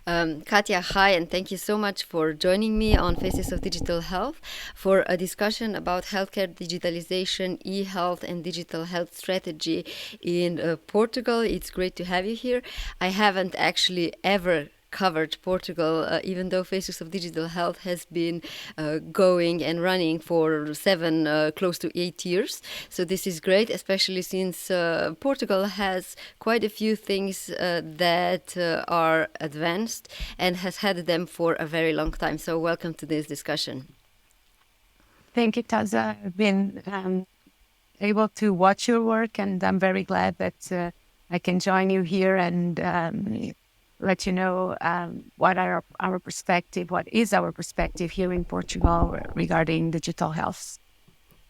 Cátia, hi, and thank you so much for joining me on Faces of Digital Health for a discussion about healthcare digitalization, e-health, and digital health strategy in Portugal. It's great to have you here. I haven't actually ever covered Portugal, even though Faces of Digital Health has been going and running for close to 8 years. So this is great, especially since Portugal has quite a few things that are advanced and has had them for a very long time. So welcome to this discussion. Thank you, Taza. I've been able to watch your work, and I'm very glad that I can join you here and let you know what is our perspective here in Portugal regarding digital health.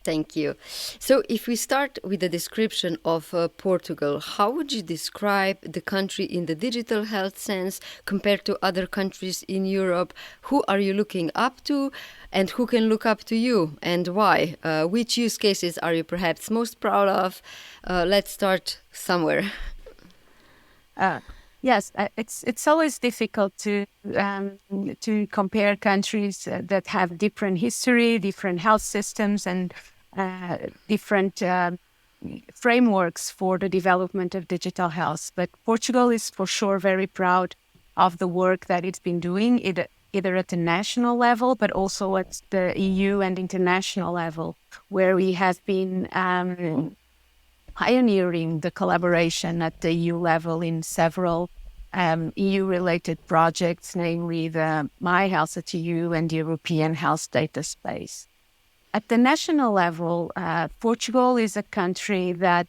Thank you. So if we start with the description of Portugal, how would you describe the country in the digital health sense compared to other countries in Europe? Who are you looking up to and who can look up to you and why? Which use cases are you perhaps most proud of? Let's start somewhere. Yes, it's always difficult to compare countries that have different history, different health systems, and different frameworks for the development of digital health. But Portugal is for sure very proud of the work that it's been doing, either at the national level, but also at the EU and international level, where we have been pioneering the collaboration at the EU level in several EU-related projects, namely the MyHealth EU and the European Health Data Space. At the national level, Portugal is a country that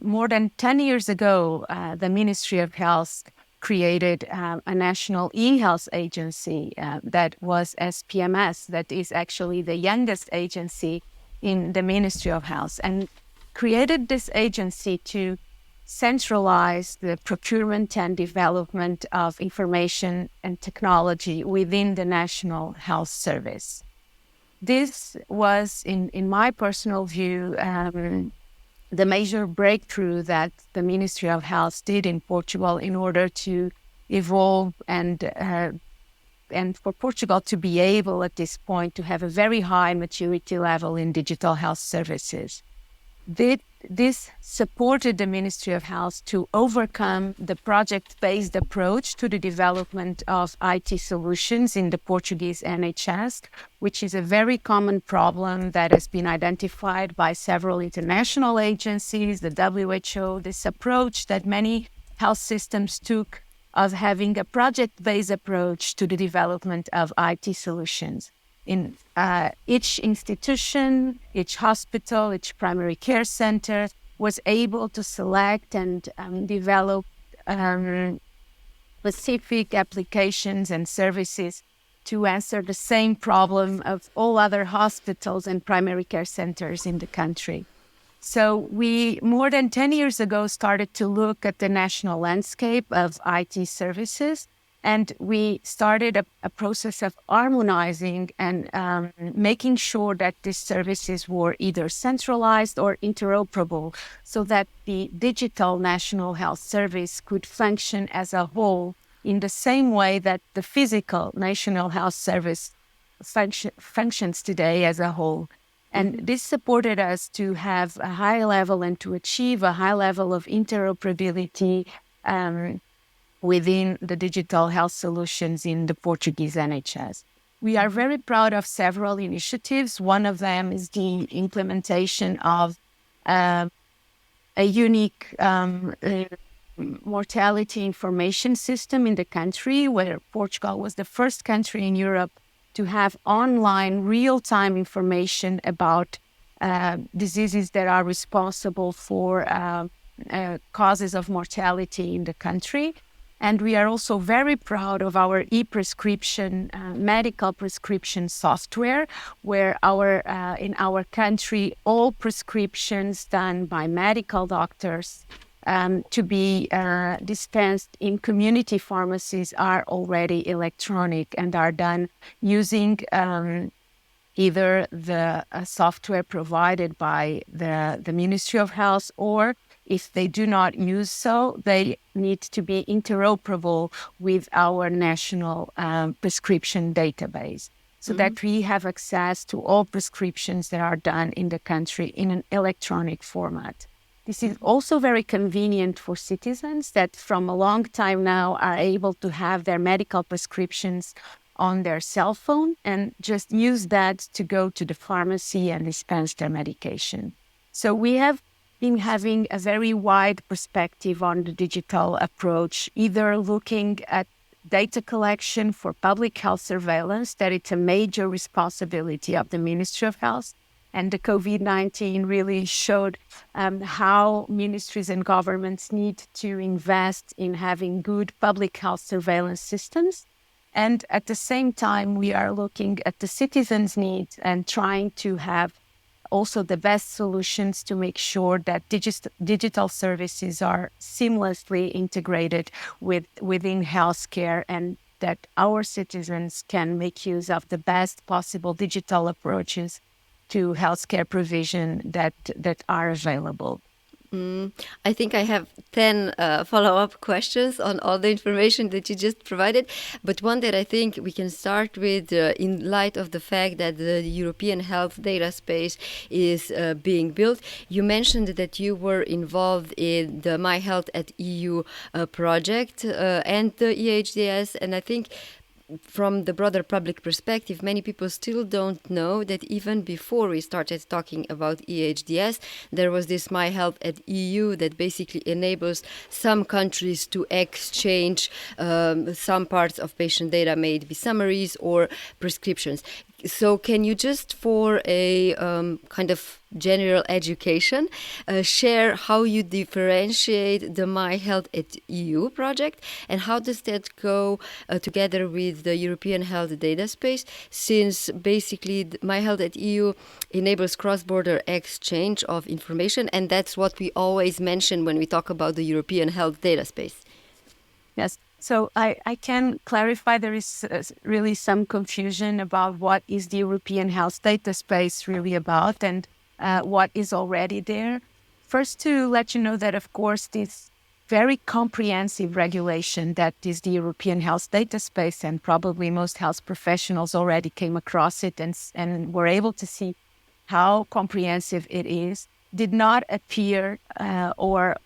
more than 10 years ago, the Ministry of Health created a national eHealth agency that was SPMS, that is actually the youngest agency in the Ministry of Health, and created this agency to centralize the procurement and development of information and technology within the National Health Service. This was, in my personal view, the major breakthrough that the Ministry of Health did in Portugal in order to evolve and for Portugal to be able at this point to have a very high maturity level in digital health services. This supported the Ministry of Health to overcome the project-based approach to the development of IT solutions in the Portuguese NHS, which is a very common problem that has been identified by several international agencies, the WHO, this approach that many health systems took of having a project-based approach to the development of IT solutions. In each institution, each hospital, each primary care center was able to select and develop specific applications and services to answer the same problem of all other hospitals and primary care centers in the country. So we, more than 10 years ago, started to look at the national landscape of IT services, and we started a process of harmonizing and making sure that these services were either centralized or interoperable so that the digital National Health Service could function as a whole in the same way that the physical National Health Service functions today as a whole. And this supported us to have a high level and to achieve a high level of interoperability within the digital health solutions in the Portuguese NHS. We are very proud of several initiatives. One of them is the implementation of a unique mortality information system in the country, where Portugal was the first country in Europe to have online real-time information about diseases that are responsible for causes of mortality in the country. And we are also very proud of our e-prescription, medical prescription software, where in our country, all prescriptions done by medical doctors to be dispensed in community pharmacies are already electronic and are done using either the software provided by the Ministry of Health or if they do not use so, they need to be interoperable with our national prescription database, so that we have access to all prescriptions that are done in the country in an electronic format. This is also very convenient for citizens that from a long time now are able to have their medical prescriptions on their cell phone and just use that to go to the pharmacy and dispense their medication. So we have been having a very wide perspective on the digital approach, either looking at data collection for public health surveillance, that it's a major responsibility of the Ministry of Health. And the COVID-19 really showed how ministries and governments need to invest in having good public health surveillance systems. And at the same time, we are looking at the citizens' needs and trying to have also the best solutions to make sure that digital services are seamlessly integrated within healthcare, and that our citizens can make use of the best possible digital approaches to healthcare provision that are available. I think I have 10 follow-up questions on all the information that you just provided. But one that I think we can start with in light of the fact that the European health data space is being built. You mentioned that you were involved in the MyHealth EU project and the EHDS. And I think from the broader public perspective, many people still don't know that even before we started talking about EHDS, there was this MyHealth EU that basically enables some countries to exchange some parts of patient data, may it be summaries or prescriptions. So can you just, for a kind of general education, share how you differentiate the MyHealth EU project, and how does that go together with the European health data space, since basically MyHealth EU enables cross-border exchange of information, and that's what we always mention when we talk about the European health data space. Yes. So I can clarify there is really some confusion about what is the European health data space really about and what is already there. First, to let you know that, of course, this very comprehensive regulation that is the European health data space, and probably most health professionals already came across it and were able to see how comprehensive it is, did not appear or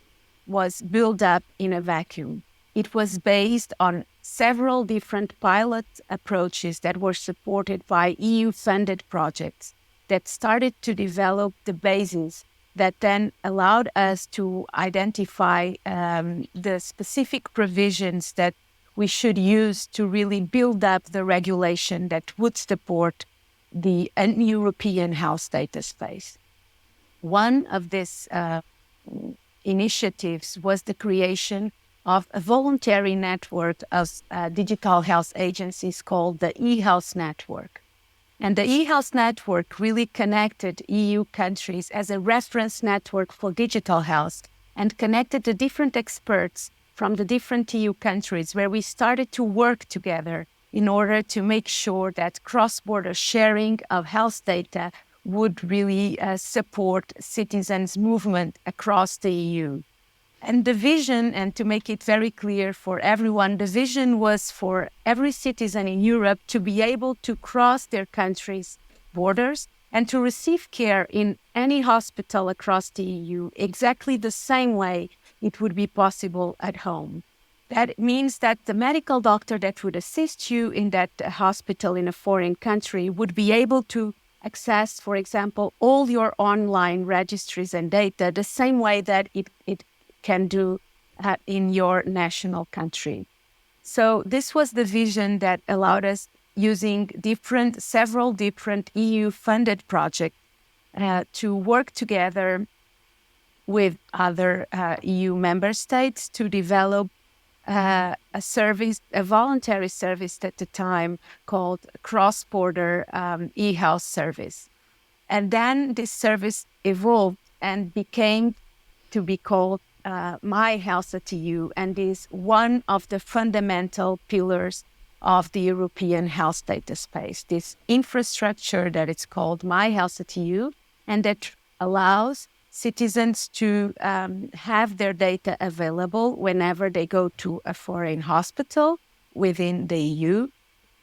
was built up in a vacuum. It was based on several different pilot approaches that were supported by EU-funded projects that started to develop the basis that then allowed us to identify the specific provisions that we should use to really build up the regulation that would support the European health data space. One of these initiatives was the creation of a voluntary network of digital health agencies called the eHealth network. And the eHealth network really connected EU countries as a reference network for digital health and connected the different experts from the different EU countries, where we started to work together in order to make sure that cross-border sharing of health data would really support citizens' movement across the EU. And the vision, and to make it very clear for everyone, the vision was for every citizen in Europe to be able to cross their country's borders and to receive care in any hospital across the EU exactly the same way it would be possible at home. That means that the medical doctor that would assist you in that hospital in a foreign country would be able to access, for example, all your online registries and data the same way that it can do in your national country. So this was the vision that allowed us, using several different EU-funded projects, to work together with other EU member states to develop a voluntary service at the time called cross-border eHealth service. And then this service evolved and became to be called MyHealth EU, and is one of the fundamental pillars of the European health data space. This infrastructure that it's called MyHealth EU, and that allows citizens to have their data available whenever they go to a foreign hospital within the EU,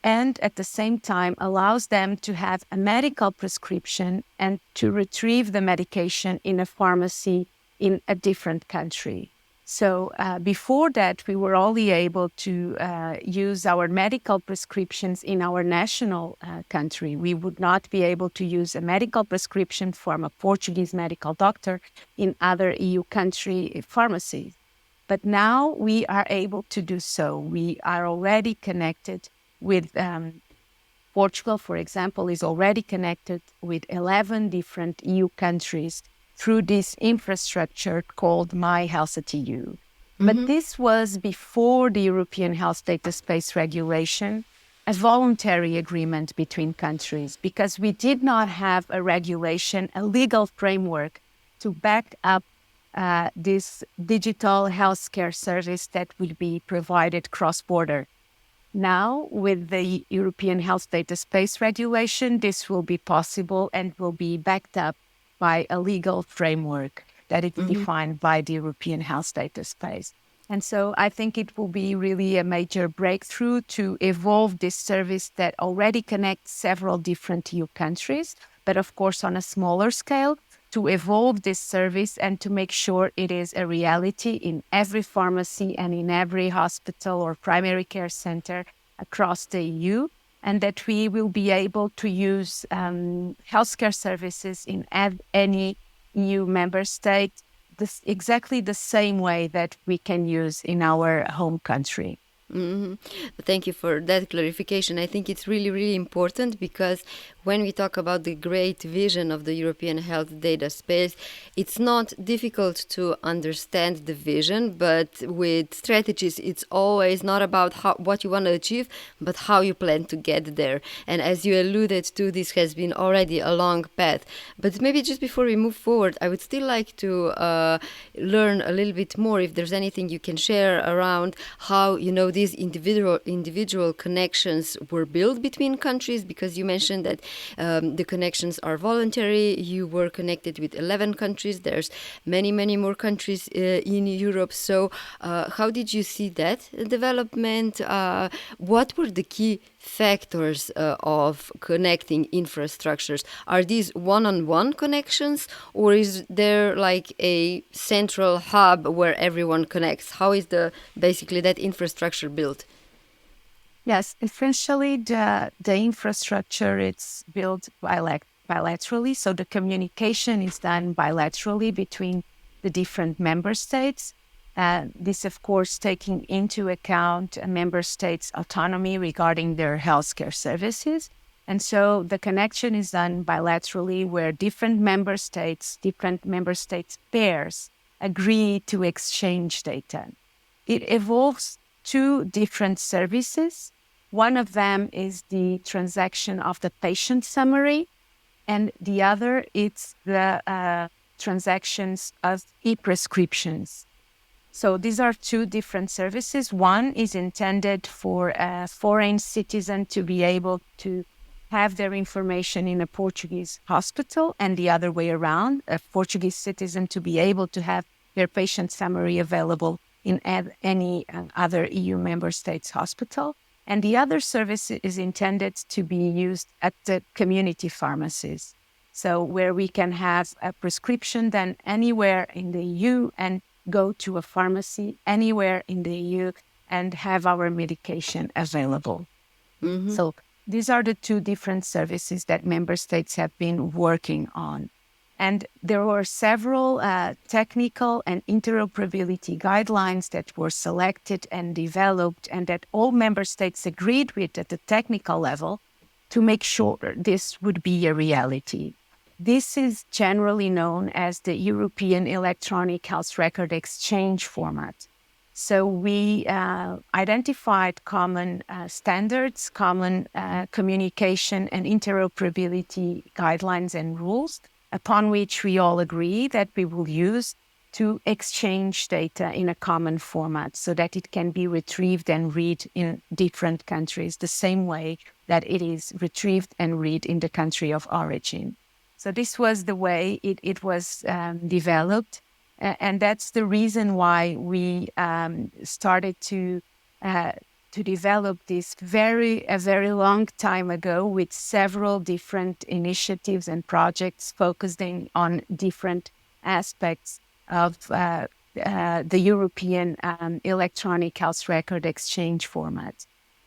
and at the same time allows them to have a medical prescription and to retrieve the medication in a pharmacy in a different country. So before that, we were only able to use our medical prescriptions in our national country. We would not be able to use a medical prescription from a Portuguese medical doctor in other EU country pharmacies. But now we are able to do so. We are already connected with Portugal, for example, is already connected with 11 different EU countries through this infrastructure called MyHealth EU. But this was before the European Health Data Space Regulation, a voluntary agreement between countries, because we did not have a regulation, a legal framework to back up this digital healthcare service that will be provided cross-border. Now, with the European Health Data Space Regulation, this will be possible and will be backed up by a legal framework that is defined by the European Health Data Space. And so I think it will be really a major breakthrough to evolve this service that already connects several different EU countries, but of course on a smaller scale, to evolve this service and to make sure it is a reality in every pharmacy and in every hospital or primary care center across the EU, and that we will be able to use healthcare services in any EU member state exactly the same way that we can use in our home country. Thank you for that clarification. I think it's really, really important because when we talk about the great vision of the European health data space, it's not difficult to understand the vision, but with strategies, it's always not about what you want to achieve, but how you plan to get there. And as you alluded to, this has been already a long path. But maybe just before we move forward, I would still like to learn a little bit more if there's anything you can share around how, these individual connections were built between countries, because you mentioned that the connections are voluntary. You were connected with 11 countries. There's many, many more countries in Europe. So how did you see that development? What were the key factors of connecting infrastructures? Are these one-on-one connections, or is there like a central hub where everyone connects? How is basically that infrastructure built? Yes, essentially the infrastructure it's built bilaterally. So the communication is done bilaterally between the different member states. This, of course, taking into account a member state's autonomy regarding their healthcare services. And so the connection is done bilaterally where different member states pairs agree to exchange data. It involves two different services. One of them is the transaction of the patient summary, and the other is the transactions of e-prescriptions. So these are two different services. One is intended for a foreign citizen to be able to have their information in a Portuguese hospital, and the other way around, a Portuguese citizen to be able to have their patient summary available in any other EU member state's hospital. And the other service is intended to be used at the community pharmacies. So where we can have a prescription done anywhere in the EU and go to a pharmacy anywhere in the EU and have our medication available. So these are the two different services that member states have been working on. And there were several technical and interoperability guidelines that were selected and developed and that all member states agreed with at the technical level to make sure this would be a reality. This is generally known as the European Electronic Health Record Exchange format. So we identified common standards, common communication and interoperability guidelines and rules upon which we all agree that we will use to exchange data in a common format so that it can be retrieved and read in different countries the same way that it is retrieved and read in the country of origin. So this was the way it was developed. And that's the reason why we started to develop this a very long time ago with several different initiatives and projects focusing on different aspects of the European electronic health record exchange format.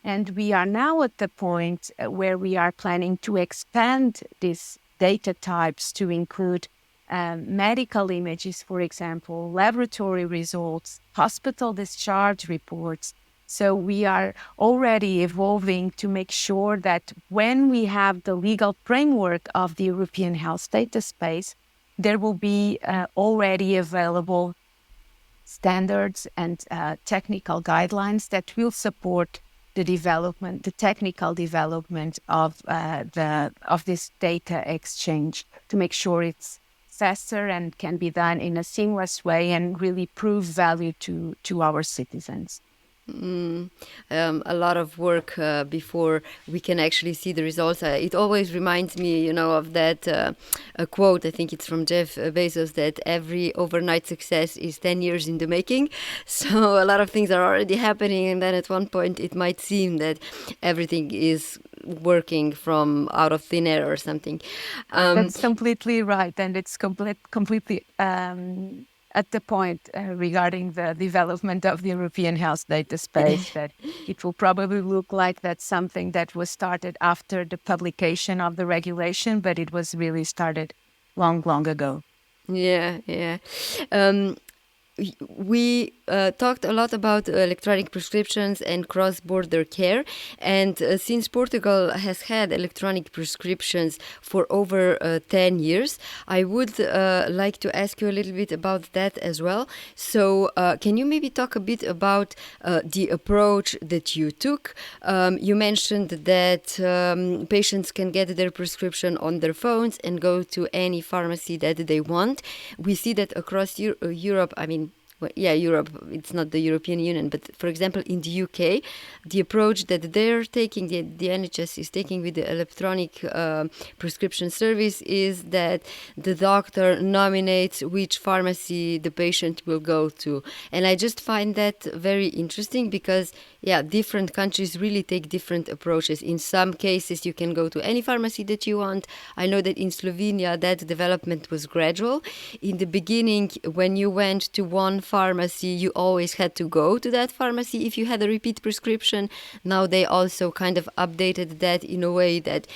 And we are now at the point where we are planning to expand these data types to include medical images, for example, laboratory results, hospital discharge reports. So we are already evolving to make sure that when we have the legal framework of the European health data space, there will be already available standards and technical guidelines that will support the technical development of this data exchange to make sure it's faster and can be done in a seamless way and really prove value to our citizens. A lot of work before we can actually see the results. It always reminds me, of that a quote. I think it's from Jeff Bezos, that every overnight success is 10 years in the making. So a lot of things are already happening, and then at one point it might seem that everything is working from out of thin air or something. That's completely right, and it's completely at the point regarding the development of the European health data space, that it will probably look like that's something that was started after the publication of the regulation, but it was really started long ago. Yeah. We talked a lot about electronic prescriptions and cross-border care, and since Portugal has had electronic prescriptions for over 10 years, I would like to ask you a little bit about that as well. So can you maybe talk a bit about the approach that you took? You mentioned that patients can get their prescription on their phones and go to any pharmacy that they want. We see that across Europe, Europe, it's not the European Union, but for example, in the UK, the approach that they're taking, the NHS is taking with the electronic prescription service, is that the doctor nominates which pharmacy the patient will go to. And I just find that very interesting because, different countries really take different approaches. In some cases, you can go to any pharmacy that you want. I know that in Slovenia, that development was gradual. In the beginning, when you went to one pharmacy, you always had to go to that pharmacy if you had a repeat prescription. Now they also kind of updated that in a way that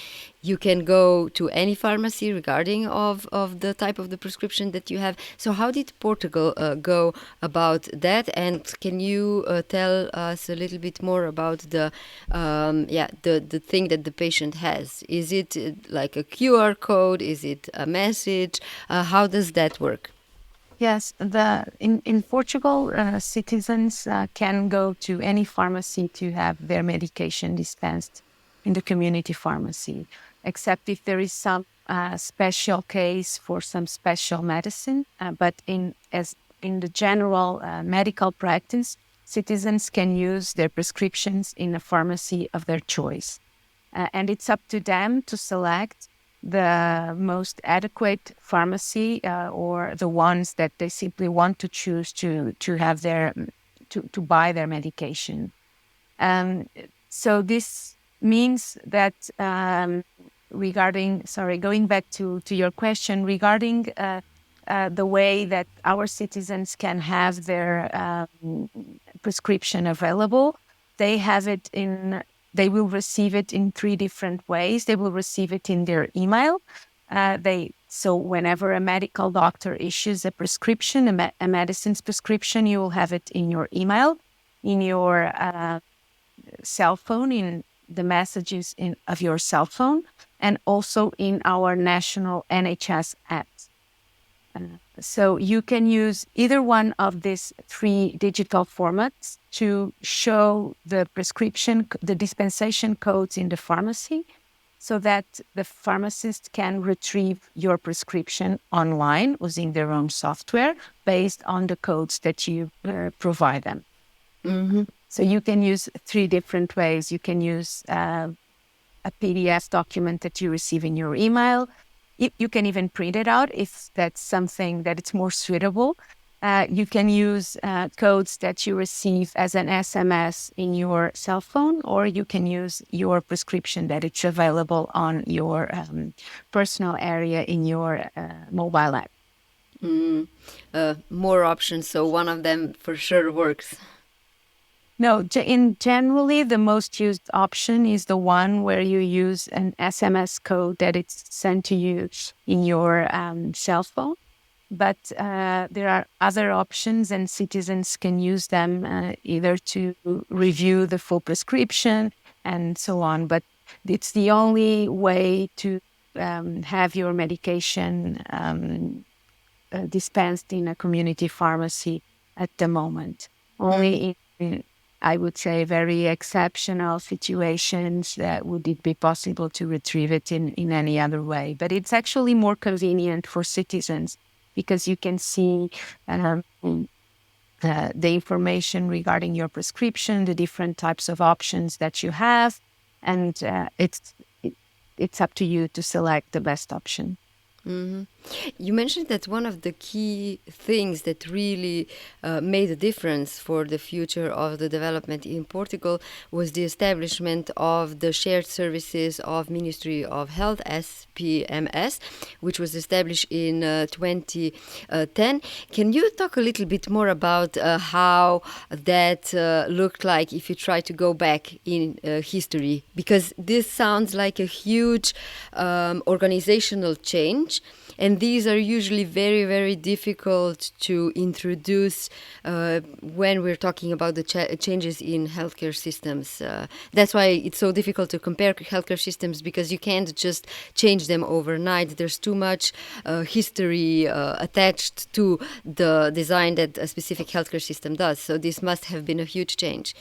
you can go to any pharmacy regarding of the type of the prescription that you have. So how did Portugal go about that? And can you tell us a little bit more about the thing that the patient has? Is it like a QR code? Is it a message? How does that work? Yes, in Portugal, citizens can go to any pharmacy to have their medication dispensed in the community pharmacy, except if there is some special case for some special medicine. But in the general medical practice, citizens can use their prescriptions in a pharmacy of their choice. And it's up to them to select the most adequate pharmacy or the ones that they simply want to choose to have to buy their medication. So this means that going back to your question regarding the way that our citizens can have their prescription available, they will receive it in 3 different ways. They will receive it in their email. So whenever a medical doctor issues a prescription, a medicine's prescription, you will have it in your email, in your cell phone, in the messages of your cell phone, and also in our national NHS apps. So you can use either one of these 3 digital formats to show the dispensation codes in the pharmacy, so that the pharmacist can retrieve your prescription online using their own software based on the codes that you provide them. Mm-hmm. So you can use 3 different ways. You can use a PDF document that you receive in your email. You can even print it out if that's something that it's more suitable. You can use codes that you receive as an SMS in your cell phone, or you can use your prescription that it's available on your personal area in your mobile app. More options, so one of them for sure works. No, generally, the most used option is the one where you use an SMS code that it's sent to you in your cell phone. But there are other options, and citizens can use them either to review the full prescription and so on. But it's the only way to have your medication dispensed in a community pharmacy at the moment. Only in, I would say, very exceptional situations that would it be possible to retrieve it in any other way. But it's actually more convenient for citizens because you can see the information regarding your prescription, the different types of options that you have, and it's up to you to select the best option. Mm-hmm. You mentioned that one of the key things that really made a difference for the future of the development in Portugal was the establishment of the shared services of Ministry of Health, SPMS, which was established in 2010. Can you talk a little bit more about how that looked like if you try to go back in history? Because this sounds like a huge organizational change. And these are usually very, very difficult to introduce when we're talking about the changes in healthcare systems. That's why it's so difficult to compare healthcare systems, because you can't just change them overnight. There's too much history attached to the design that a specific healthcare system does. So this must have been a huge change.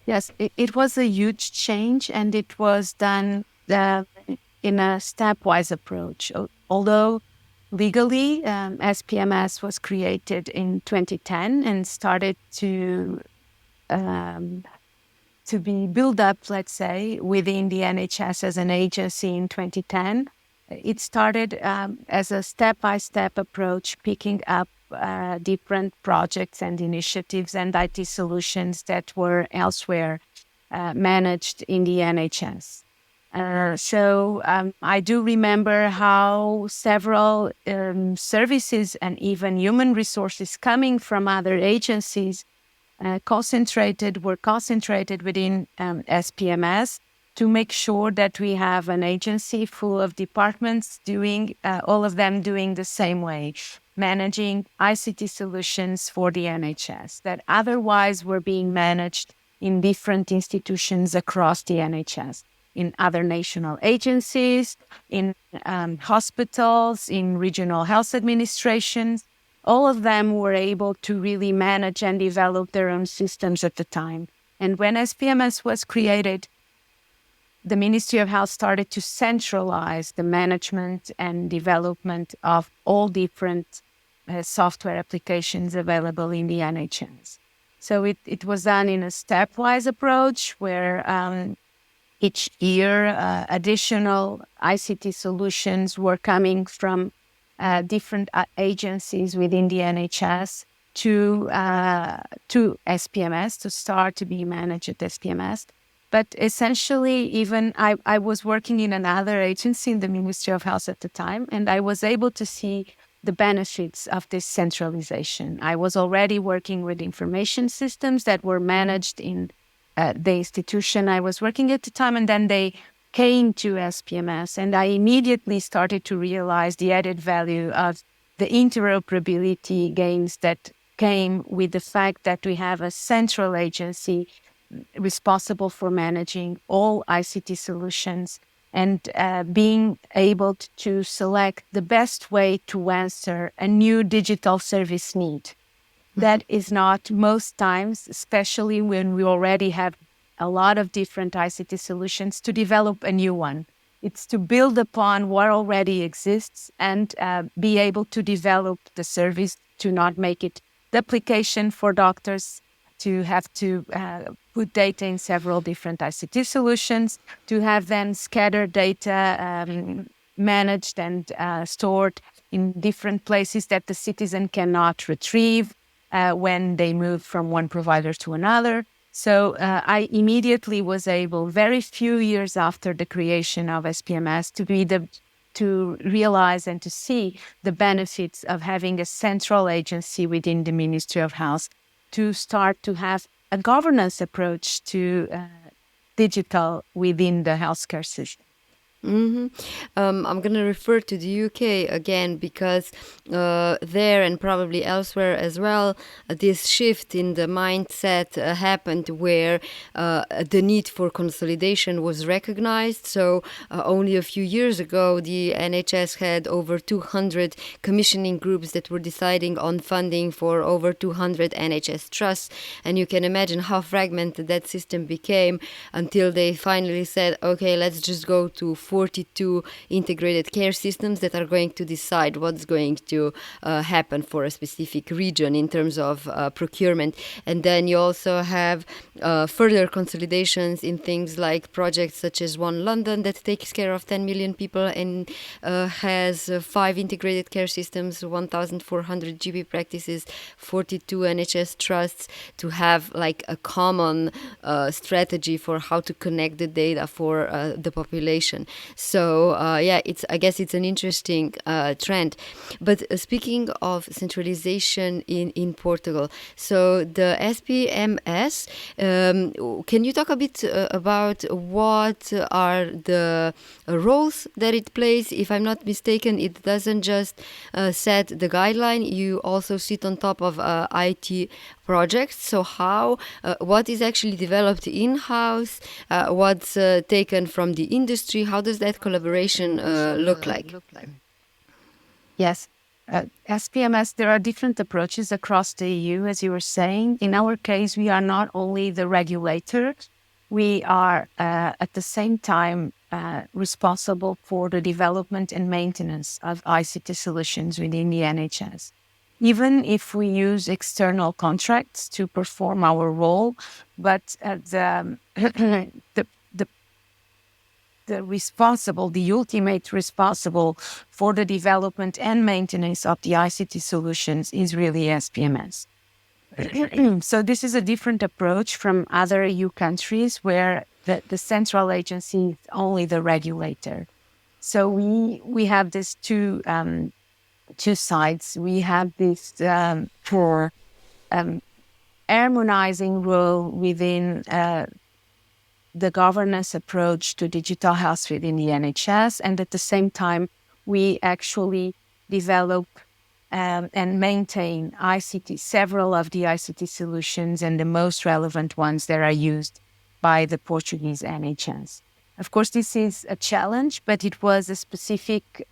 Yes, it was a huge change, and it was done in a stepwise approach. Although legally, SPMS was created in 2010 and started to be built up, let's say, within the NHS as an agency in 2010. It started as a step-by-step approach, picking up different projects and initiatives and IT solutions that were elsewhere managed in the NHS. So I do remember how several services and even human resources coming from other agencies were concentrated within SPMS to make sure that we have an agency full of departments doing all of them doing the same way, managing ICT solutions for the NHS that otherwise were being managed in different institutions across the NHS. In other national agencies, in hospitals, in regional health administrations. All of them were able to really manage and develop their own systems at the time. And when SPMS was created, the Ministry of Health started to centralize the management and development of all different software applications available in the NHS. So it was done in a stepwise approach where each year, additional ICT solutions were coming from different agencies within the NHS to SPMS, to start to be managed at SPMS. But essentially, even I was working in another agency in the Ministry of Health at the time, and I was able to see the benefits of this centralization. I was already working with information systems that were managed in the institution I was working at the time, and then they came to SPMS, and I immediately started to realize the added value of the interoperability gains that came with the fact that we have a central agency responsible for managing all ICT solutions and being able to select the best way to answer a new digital service need. That is not most times, especially when we already have a lot of different ICT solutions, to develop a new one. It's to build upon what already exists and be able to develop the service, to not make it duplication for doctors, to have to put data in several different ICT solutions, to have then scattered data managed and stored in different places that the citizen cannot retrieve when they move from one provider to another. So I immediately was able, very few years after the creation of SPMS, to realize and to see the benefits of having a central agency within the Ministry of Health to start to have a governance approach to digital within the healthcare system. I'm going to refer to the UK again because there and probably elsewhere as well, this shift in the mindset happened where the need for consolidation was recognized. So only a few years ago, the NHS had over 200 commissioning groups that were deciding on funding for over 200 NHS trusts. And you can imagine how fragmented that system became until they finally said, okay, let's just go to 42 integrated care systems that are going to decide what's going to happen for a specific region in terms of procurement. And then you also have further consolidations in things like projects such as One London that takes care of 10 million people and has 5 integrated care systems, 1,400 GP practices, 42 NHS trusts to have like a common strategy for how to connect the data for the population. So I guess it's an interesting trend. But speaking of centralization in Portugal, so the SPMS, can you talk a bit about what are the roles that it plays? If I'm not mistaken, it doesn't just set the guideline. You also sit on top of IT projects. So what is actually developed in-house? What's taken from the industry? How does that collaboration look like? Yes. SPMS, there are different approaches across the EU, as you were saying. In our case, we are not only the regulator, we are at the same time responsible for the development and maintenance of ICT solutions within the NHS. Even if we use external contracts to perform our role, but the ultimate responsible for the development and maintenance of the ICT solutions is really SPMS. So this is a different approach from other EU countries where the central agency is only the regulator. So we have these two sides. We have this for harmonizing role within the governance approach to digital health within the NHS. And at the same time, we actually develop and maintain several of the ICT solutions and the most relevant ones that are used by the Portuguese NHS. Of course, this is a challenge, but it was a specific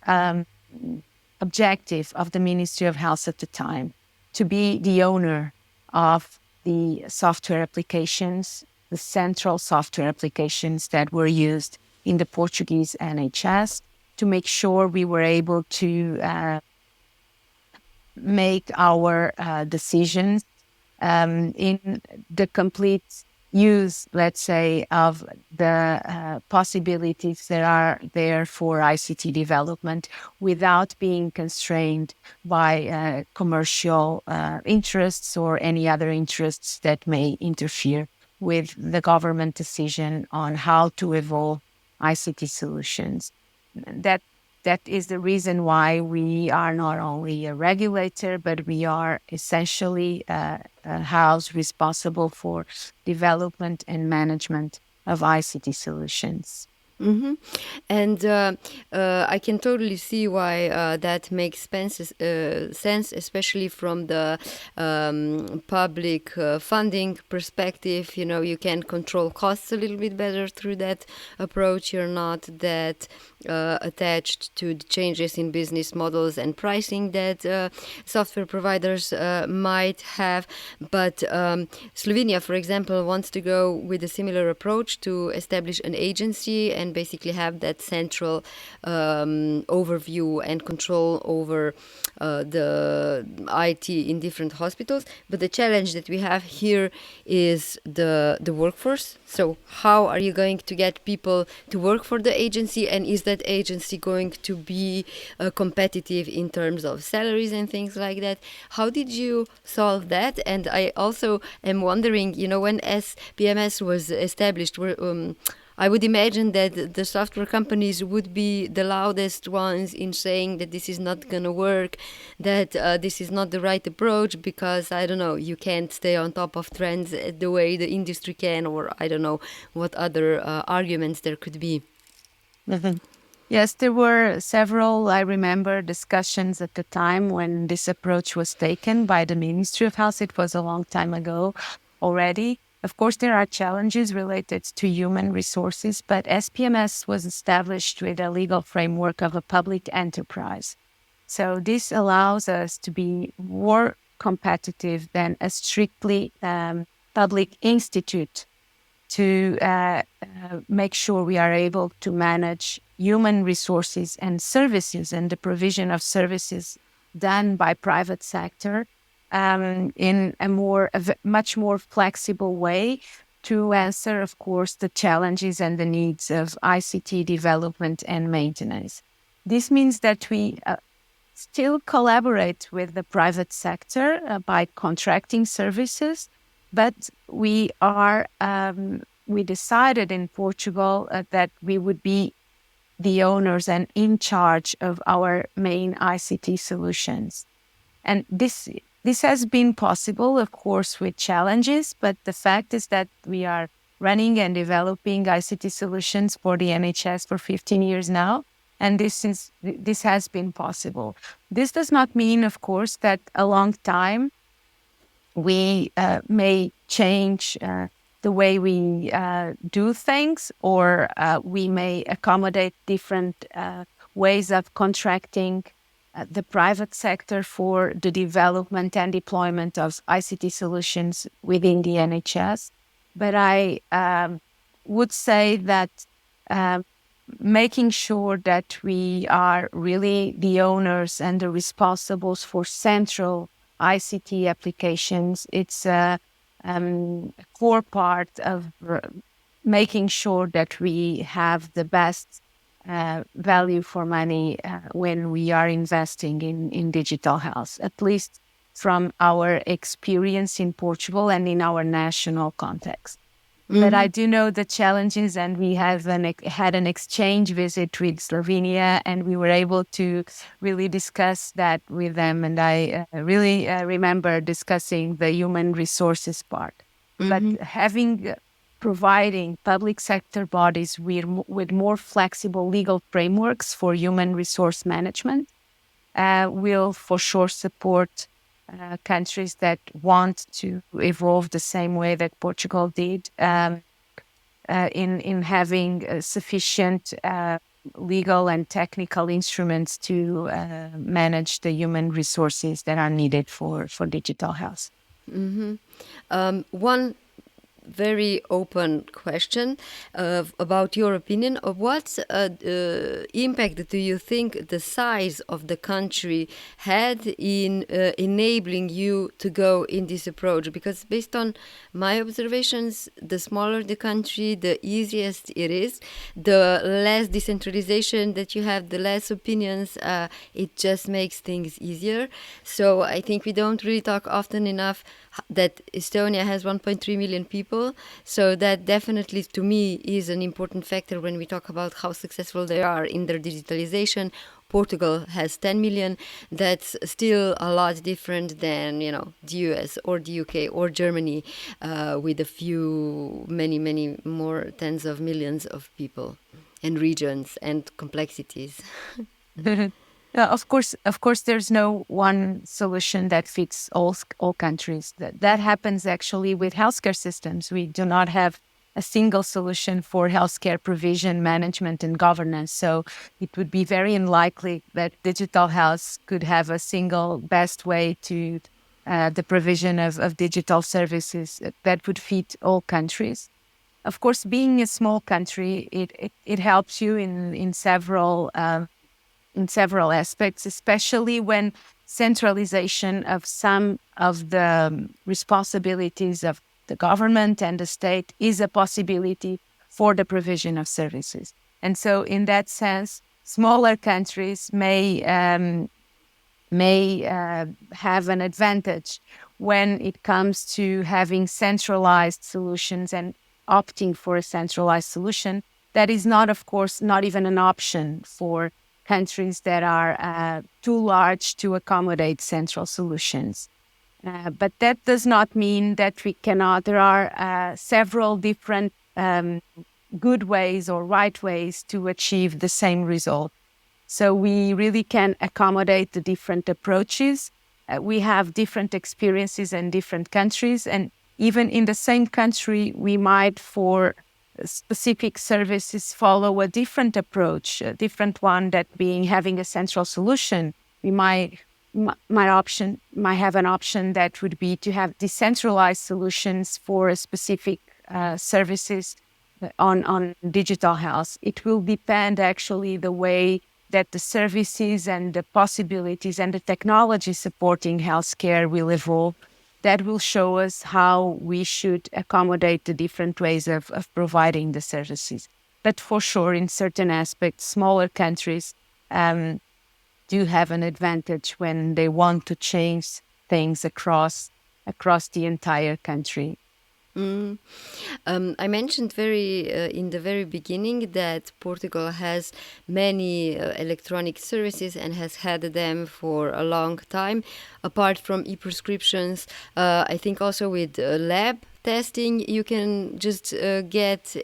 objective of the Ministry of Health at the time to be the owner of the software applications, the central software applications that were used in the Portuguese NHS, to make sure we were able to make our decisions in the complete use, let's say, of the possibilities that are there for ICT development without being constrained by commercial interests or any other interests that may interfere with the government decision on how to evolve ICT solutions. That is the reason why we are not only a regulator, but we are essentially a house responsible for development and management of ICT solutions. Mm-hmm. And I can totally see why that makes sense, especially from the public funding perspective. You know, you can control costs a little bit better through that approach. You're not that attached to the changes in business models and pricing that software providers might have. But Slovenia, for example, wants to go with a similar approach to establish an agency and and basically have that central overview and control over the IT in different hospitals. But the challenge that we have here is the workforce. So how are you going to get people to work for the agency, and is that agency going to be competitive in terms of salaries and things like that? How did you solve that? And I also am wondering, when SPMS was established, I would imagine that the software companies would be the loudest ones in saying that this is not going to work, that this is not the right approach, because, I don't know, you can't stay on top of trends the way the industry can, or I don't know what other arguments there could be. Mhm. Yes, there were several, I remember, discussions at the time when this approach was taken by the Ministry of Health. It was a long time ago already. Of course, there are challenges related to human resources, but SPMS was established with a legal framework of a public enterprise. So this allows us to be more competitive than a strictly public institute to make sure we are able to manage human resources and services and the provision of services done by private sector in a much more flexible way to answer, of course, the challenges and the needs of ICT development and maintenance. This means that we still collaborate with the private sector by contracting services, but we decided in Portugal that we would be the owners and in charge of our main ICT solutions. And this has been possible, of course, with challenges, but the fact is that we are running and developing ICT solutions for the NHS for 15 years now. And this has been possible. This does not mean, of course, that a long time we may change the way we do things, or we may accommodate different ways of contracting the private sector for the development and deployment of ICT solutions within the NHS. But I would say that making sure that we are really the owners and the responsibles for central ICT applications, it's a core part of making sure that we have the best value for money when we are investing in digital health, at least from our experience in Portugal and in our national context. But I do know the challenges, and we have had an exchange visit with Slovenia, and we were able to really discuss that with them. And I really remember discussing the human resources part. But providing public sector bodies with more flexible legal frameworks for human resource management will for sure support countries that want to evolve the same way that Portugal did in having sufficient legal and technical instruments to manage the human resources that are needed for digital health. One very open question about your opinion of what impact do you think the size of the country had in enabling you to go in this approach? Because based on my observations, the smaller the country, the easiest it is. The less decentralization that you have, the less opinions, it just makes things easier. So I think we don't really talk often enough that Estonia has 1.3 million people. So that definitely, to me, is an important factor when we talk about how successful they are in their digitalization. Portugal has 10 million. That's still a lot different than, the US or the UK or Germany with many more tens of millions of people and regions and complexities. Of course, there's no one solution that fits all countries. That happens actually with healthcare systems. We do not have a single solution for healthcare provision, management, and governance. So it would be very unlikely that digital health could have a single best way to the provision of digital services that would fit all countries. Of course, being a small country, it helps you in several aspects, especially when centralization of some of the responsibilities of the government and the state is a possibility for the provision of services. And so, in that sense, smaller countries may have an advantage when it comes to having centralized solutions and opting for a centralized solution. That is not, of course, not even an option for countries that are too large to accommodate central solutions. But that does not mean that we cannot. There are several different good ways or right ways to achieve the same result. So we really can accommodate the different approaches. We have different experiences in different countries. And even in the same country, we might, for specific services, follow a different approach, a different one, that being having a central solution. We might have an option that would be to have decentralized solutions for a specific services on digital health. It will depend actually the way that the services and the possibilities and the technology supporting healthcare will evolve. That will show us how we should accommodate the different ways of providing the services. But for sure, in certain aspects, smaller countries do have an advantage when they want to change things across the entire country. I mentioned in the very beginning that Portugal has many electronic services and has had them for a long time. Apart from e-prescriptions, I think also with lab testing, you can just get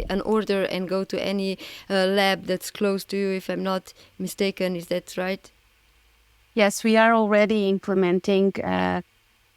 an order and go to any lab that's close to you, if I'm not mistaken. Is that right? Yes, we are already implementing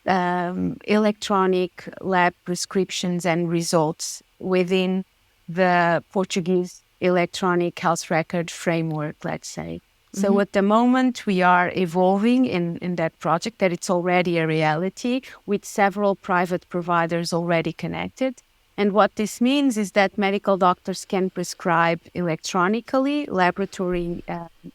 electronic lab prescriptions and results within the Portuguese electronic health record framework, let's say. So at the moment, we are evolving in that project, that it's already a reality with several private providers already connected. And what this means is that medical doctors can prescribe electronically laboratory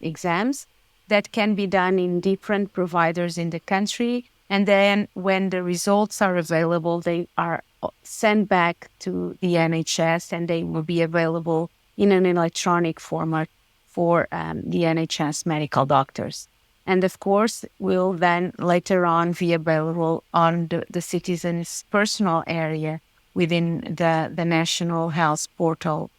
exams that can be done in different providers in the country. And then when the results are available, they are sent back to the NHS and they will be available in an electronic format for the NHS medical doctors. And of course, will then later on be available on the citizen's personal area within the National Health Portal.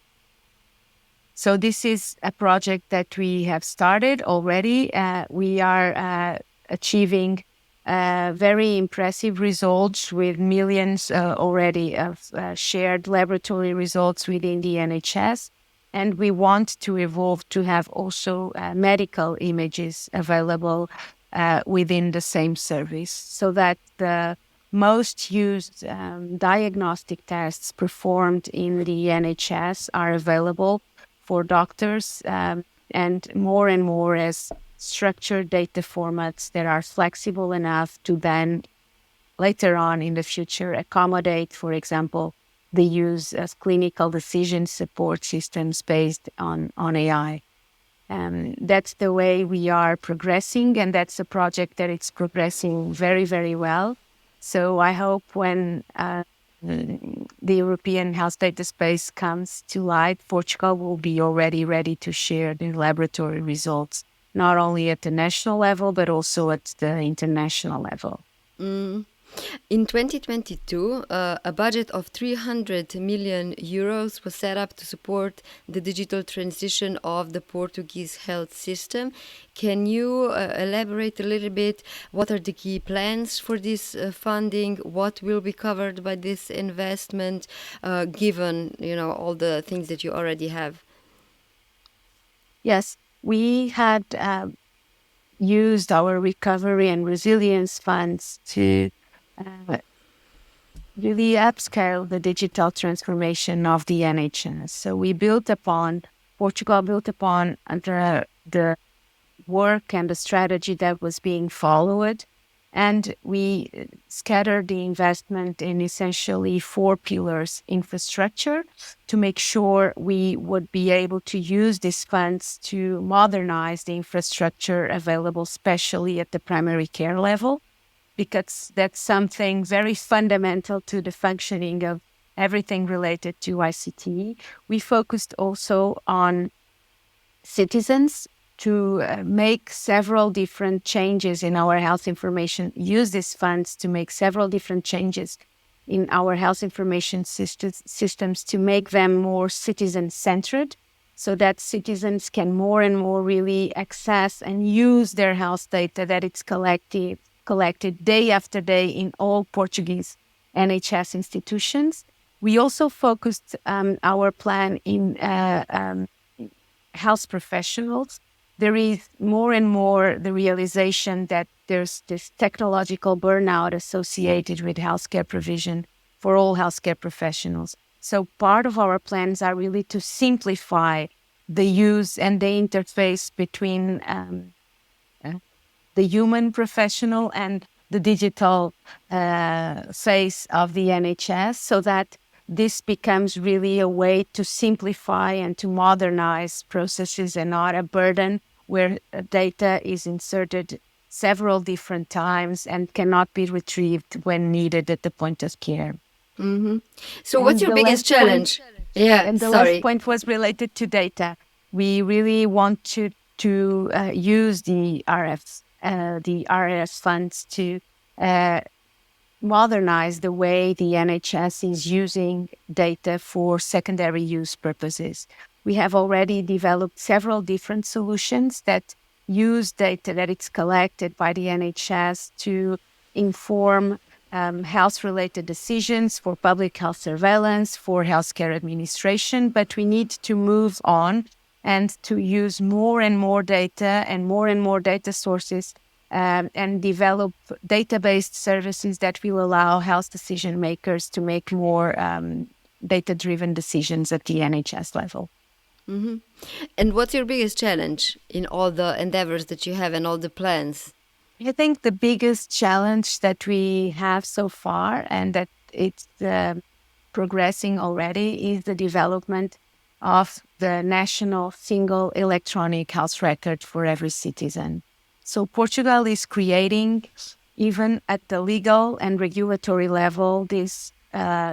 So this is a project that we have started already. We are achieving very impressive results with millions already of shared laboratory results within the NHS. And we want to evolve to have also medical images available within the same service, so that the most used diagnostic tests performed in the NHS are available for doctors, and more as structured data formats that are flexible enough to then later on in the future accommodate, for example, the use of clinical decision support systems based on AI. That's the way we are progressing, and that's a project that it's progressing very, very well. So I hope when the European health data space comes to light, Portugal will be already ready to share the laboratory results, not only at the national level, but also at the international level. In 2022, a budget of 300 million euros was set up to support the digital transition of the Portuguese health system. Can you elaborate a little bit? What are the key plans for this funding? What will be covered by this investment, given all the things that you already have? Yes, we had used our recovery and resilience funds to really upscale the digital transformation of the NHS. So Portugal built upon the work and the strategy that was being followed And we scattered the investment in essentially 4 pillars: infrastructure, to make sure we would be able to use these funds to modernize the infrastructure available, especially at the primary care level, because that's something very fundamental to the functioning of everything related to ICT. We focused also on citizens to make several different changes in our health information, use these funds to make several different changes in our health information systems to make them more citizen-centered, so that citizens can more and more really access and use their health data that it's collected day after day in all Portuguese NHS institutions. We also focused our plan in health professionals. There is more and more the realization that there's this technological burnout associated with healthcare provision for all healthcare professionals. So part of our plans are really to simplify the use and the interface between the human professional and the digital face of the NHS, so that this becomes really a way to simplify and to modernize processes and not a burden where data is inserted several different times and cannot be retrieved when needed at the point of care. So what's your biggest challenge? Yeah, And the last sorry. point was related to data. We really want to use the RRF funds to modernize the way the NHS is using data for secondary use purposes. We have already developed several different solutions that use data that it's collected by the NHS to inform health-related decisions for public health surveillance, for healthcare administration, but we need to move on and to use more and more data and more data sources and develop data-based services that will allow health decision makers to make more data-driven decisions at the NHS level. And what's your biggest challenge in all the endeavors that you have and all the plans? I think the biggest challenge that we have so far, and that it's progressing already, is the development of the national single electronic health record for every citizen. So Portugal is creating, even at the legal and regulatory level, this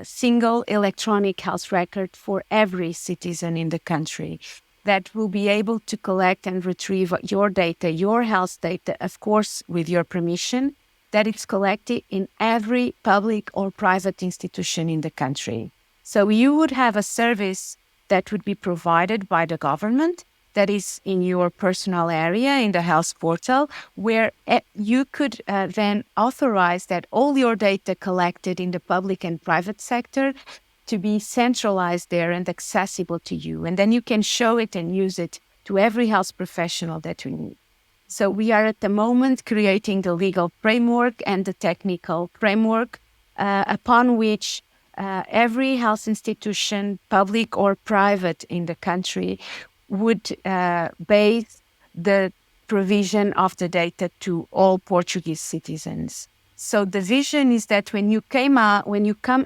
single electronic health record for every citizen in the country that will be able to collect and retrieve your data, your health data, of course, with your permission, that it's collected in every public or private institution in the country. So you would have a service that would be provided by the government that is in your personal area in the health portal, where you could then authorize that all your data collected in the public and private sector to be centralized there and accessible to you. And then you can show it and use it to every health professional that you need. So we are at the moment creating the legal framework and the technical framework upon which every health institution, public or private in the country, would base the provision of the data to all Portuguese citizens. So the vision is that when you come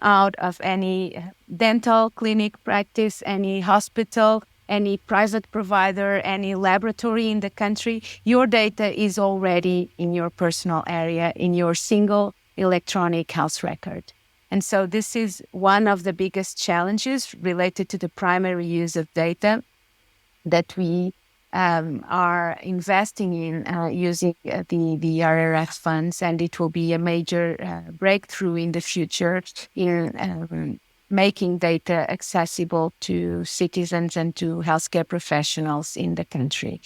out of any dental clinic practice, any hospital, any private provider, any laboratory in the country, your data is already in your personal area, in your single electronic health record. And so this is one of the biggest challenges related to the primary use of data that we are investing in using the RRF funds, and it will be a major breakthrough in the future in making data accessible to citizens and to healthcare professionals in the country.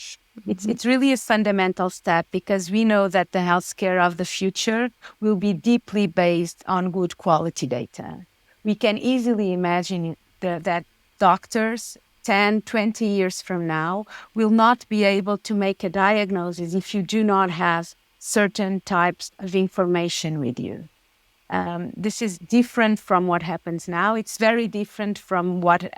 It's really a fundamental step, because we know that the healthcare of the future will be deeply based on good quality data. We can easily imagine that doctors 10, 20 years from now will not be able to make a diagnosis if you do not have certain types of information with you. This is different from what happens now. It's very different from what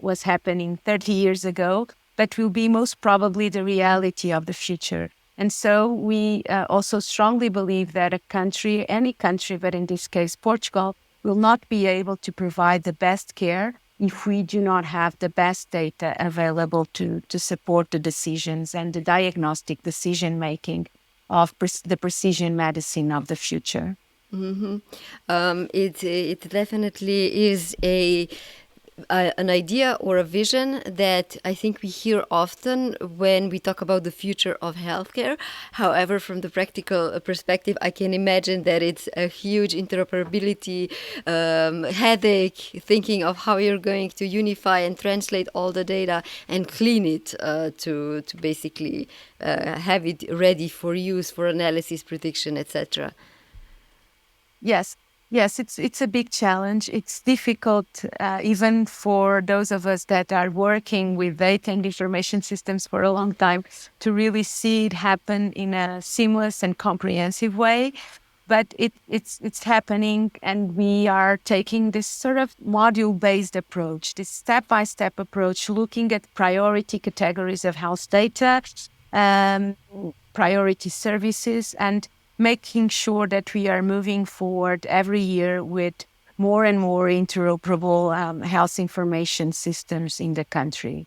was happening 30 years ago, but will be most probably the reality of the future. And so we also strongly believe that a country, any country, but in this case, Portugal, will not be able to provide the best care if we do not have the best data available to support the decisions and the diagnostic decision-making of the precision medicine of the future. Mm-hmm. It definitely is an idea or a vision that I think we hear often when we talk about the future of healthcare. However, from the practical perspective, I can imagine that it's a huge interoperability headache, thinking of how you're going to unify and translate all the data and clean it to basically have it ready for use, for analysis, prediction, etc. Yes, yes, it's a big challenge. It's difficult, even for those of us that are working with data and information systems for a long time, to really see it happen in a seamless and comprehensive way. But it's happening, and we are taking this sort of module-based approach, this step-by-step approach, looking at priority categories of health data, um, priority services, and making sure that we are moving forward every year with more and more interoperable health information systems in the country.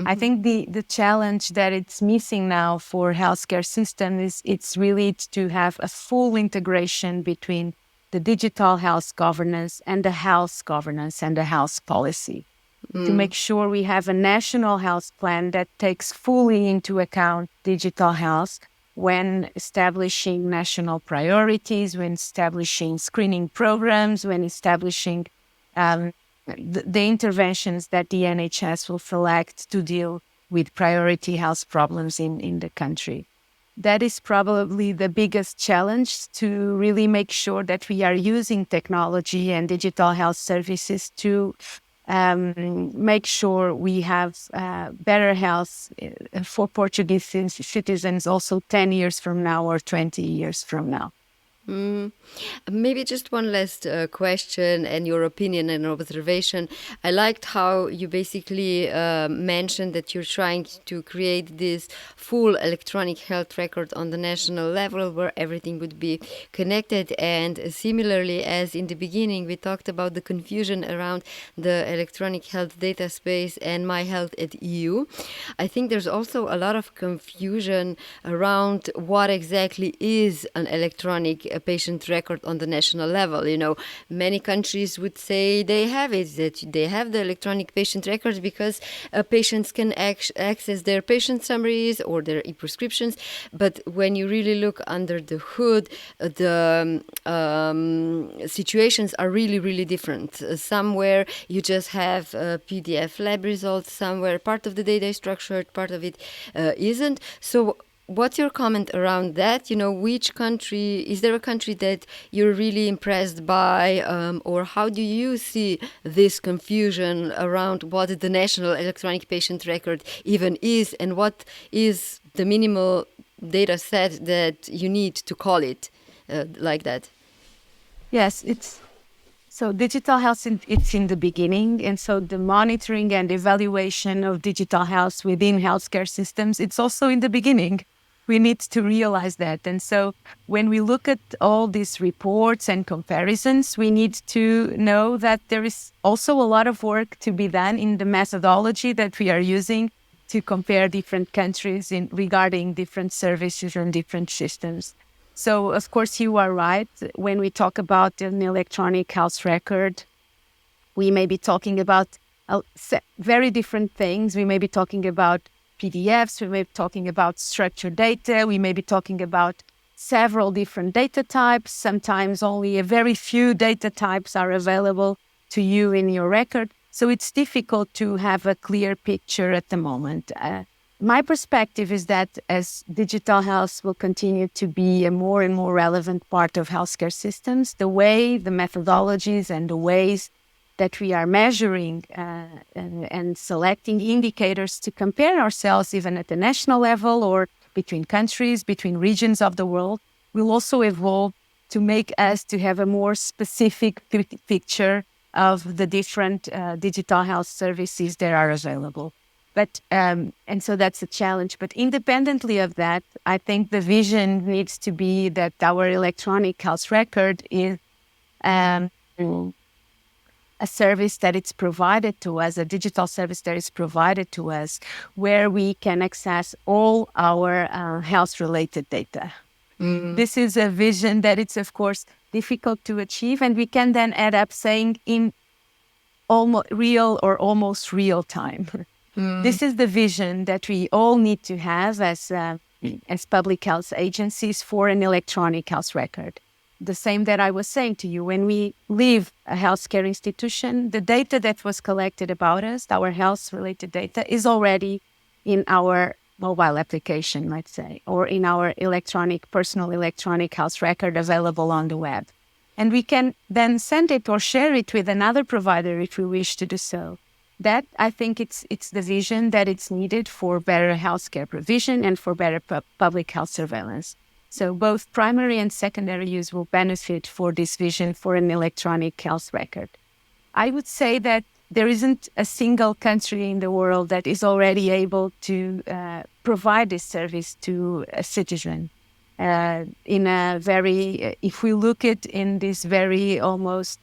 I think the challenge that it's missing now for healthcare system is it's really to have a full integration between the digital health governance and the health governance and the health policy. To make sure we have a national health plan that takes fully into account digital health when establishing national priorities, when establishing screening programs, when establishing the interventions that the NHS will select to deal with priority health problems in the country. That is probably the biggest challenge, to really make sure that we are using technology and digital health services to make sure we have better health for Portuguese citizens also 10 years from now or 20 years from now. Maybe just one last question and your opinion and observation. I liked how you basically mentioned that you're trying to create this full electronic health record on the national level where everything would be connected. And similarly, as in the beginning, we talked about the confusion around the electronic health data space and MyHealth EU. I think there's also a lot of confusion around what exactly is an electronic patient record on the national level. You know, many countries would say they have it, that they have the electronic patient records because patients can access their patient summaries or their e-prescriptions. But when you really look under the hood, the situations are really, really different. Somewhere you just have PDF lab results, somewhere part of the data is structured, part of it isn't. So what's your comment around that? You know, which country, is there a country that you're really impressed by, or how do you see this confusion around what the National Electronic Patient Record even is, and what is the minimal data set that you need to call it like that? Yes, so digital health, it's in the beginning. And so the monitoring and evaluation of digital health within healthcare systems, it's also in the beginning. We need to realize that. And so when we look at all these reports and comparisons, we need to know that there is also a lot of work to be done in the methodology that we are using to compare different countries regarding different services and different systems. So, of course, you are right. When we talk about an electronic health record, we may be talking about very different things. We may be talking about PDFs, we may be talking about structured data, we may be talking about several different data types. Sometimes only a very few data types are available to you in your record. So it's difficult to have a clear picture at the moment. My perspective is that as digital health will continue to be a more and more relevant part of healthcare systems, the way, the methodologies, and the ways that we are measuring and selecting indicators to compare ourselves even at the national level or between countries, between regions of the world, will also evolve to make us to have a more specific picture of the different digital health services that are available. But and so that's a challenge. But independently of that, I think the vision needs to be that our electronic health record is um, a service that it's provided to us, a digital service that is provided to us, where we can access all our health-related data. This is a vision that it's, of course, difficult to achieve, and we can then add up saying in almost real or almost real time. This is the vision that we all need to have as public health agencies for an electronic health record. The same that I was saying to you, when we leave a healthcare institution, the data that was collected about us, our health-related data, is already in our mobile application, let's say, or in our personal electronic health record available on the web. And we can then send it or share it with another provider if we wish to do so. That, I think, it's the vision that it's needed for better healthcare provision and for better public health surveillance. So both primary and secondary use will benefit for this vision for an electronic health record. I would say that there isn't a single country in the world that is already able to provide this service to a citizen. In a very, if we look at in this very almost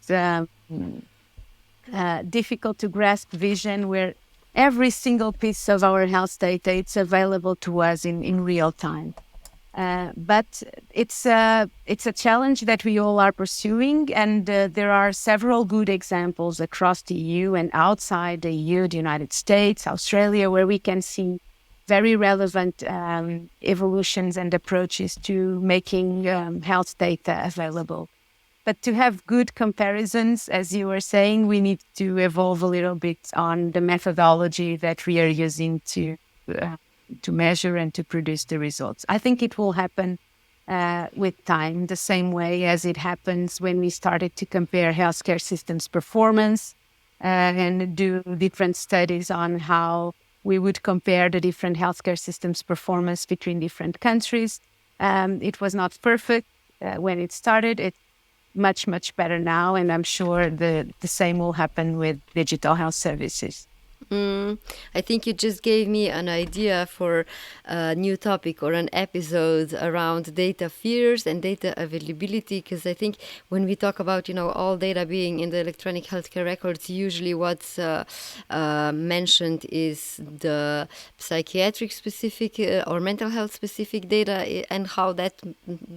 difficult to grasp vision where every single piece of our health data, it's available to us in real time. But it's a challenge that we all are pursuing, and there are several good examples across the EU and outside the EU, the United States, Australia, where we can see very relevant evolutions and approaches to making health data available. But to have good comparisons, as you were saying, we need to evolve a little bit on the methodology that we are using to measure and to produce the results. I think it will happen with time, the same way as it happens when we started to compare healthcare systems' performance and do different studies on how we would compare the different healthcare systems' performance between different countries. It was not perfect when it started. It's much, much better now, and I'm sure the same will happen with digital health services. I think you just gave me an idea for a new topic or an episode around data fears and data availability, because I think when we talk about, all data being in the electronic healthcare records, usually what's mentioned is the psychiatric specific or mental health specific data and how that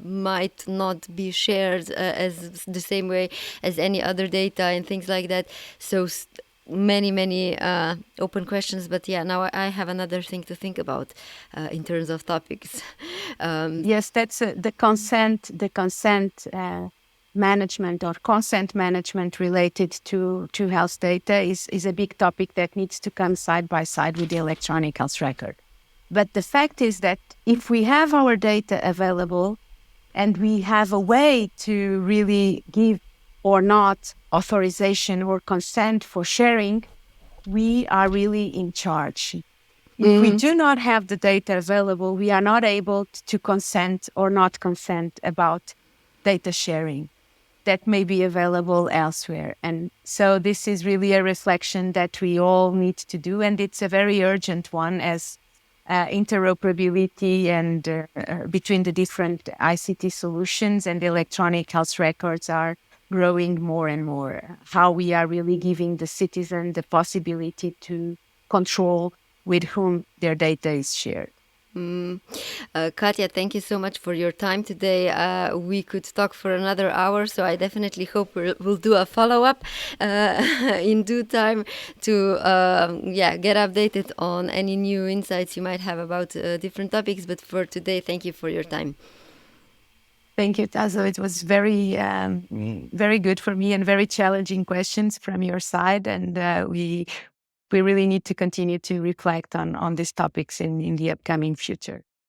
might not be shared as the same way as any other data and things like that. So many open questions, but now I have another thing to think about in terms of topics. Yes, that's the consent management or consent management related to health data is a big topic that needs to come side by side with the electronic health record. But the fact is that if we have our data available and we have a way to really give or not authorization or consent for sharing, we are really in charge. If we do not have the data available, we are not able to consent or not consent about data sharing that may be available elsewhere. And so this is really a reflection that we all need to do, and it's a very urgent one as interoperability and between the different ICT solutions and electronic health records are growing more and more. How we are really giving the citizen the possibility to control with whom their data is shared. Cátia, thank you so much for your time today. We could talk for another hour, so I definitely hope we'll do a follow-up in due time to get updated on any new insights you might have about different topics. But for today, thank you for your time. Thank you, Tazo. It was very good for me and very challenging questions from your side. And we really need to continue to reflect on these topics in the upcoming future.